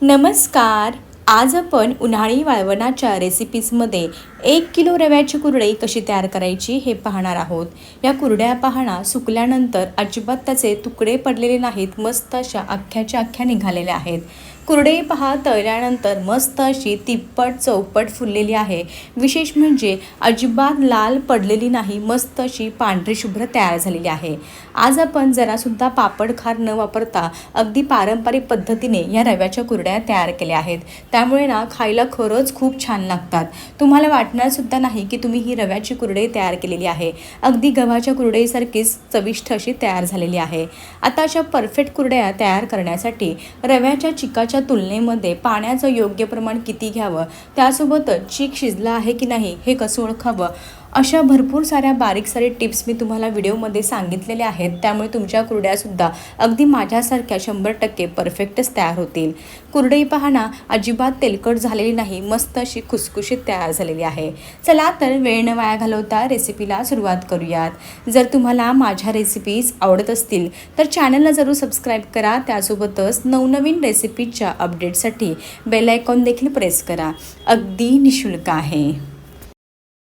नमस्कार. आज आपण उन्हाळी वाळवणाच्या रेसिपीजमध्ये 1 किलो रव्याची कुरडई कशी तयार करायची हे पाहणार आहोत. या कुरड्या पाहणा सुकल्यानंतर अजिबात त्याचे तुकडे पडलेले नाहीत, मस्त अशा अख्ख्याच्या अख्ख्या निघालेल्या आहेत. कुरडई पहा तळल्यानंतर मस्त अशी तिप्पट चौपट फुललेली आहे. विशेष म्हणजे अजिबात लाल पडलेली नाही, मस्त अशी पांढरी शुभ्र तयार झालेली आहे. आज आपण जरासुद्धा पापड खार न वापरता अगदी पारंपरिक पद्धतीने या रव्याच्या कुरड्या तयार केल्या आहेत. त्यामुळे ना खायला खरंच खूप छान लागतात. तुम्हाला वाटणारसुद्धा नाही की तुम्ही ही रव्याची कुरडई तयार केलेली आहे. अगदी गव्हाच्या कुरडईसारखीच चविष्ट अशी तयार झालेली आहे. आता अशा परफेक्ट कुरड्या तयार करण्यासाठी रव्याच्या चिकाच्या तुलनेमध्ये पाण्याचं योग्य प्रमाण किती घ्यावं, त्यासोबतच चीक शिजला आहे की नाही हे कसं ओळखावं, अशा भरपूर साऱ्या बारीक सारीक टिप्स मी तुम्हाला व्हिडिओमध्ये सांगितलेल्या आहेत. त्यामुळे तुमच्या कुरड्यासुद्धा अगदी माझ्यासारख्या 100% परफेक्टच तयार होतील. कुरडई पाहणा अजिबात तेलकट झालेली नाही, मस्त अशी खुसखुशीत तयार झालेली आहे. चला तर वेळ न वाया घालवता रेसिपीला सुरुवात करूयात. जर तुम्हाला माझ्या रेसिपीज आवडत असतील तर चॅनलला जरूर सबस्क्राईब करा. त्यासोबतच नवनवीन रेसिपीच्या अपडेटसाठी बेल आयकॉन देखील प्रेस करा. अगदी निशुल्क आहे.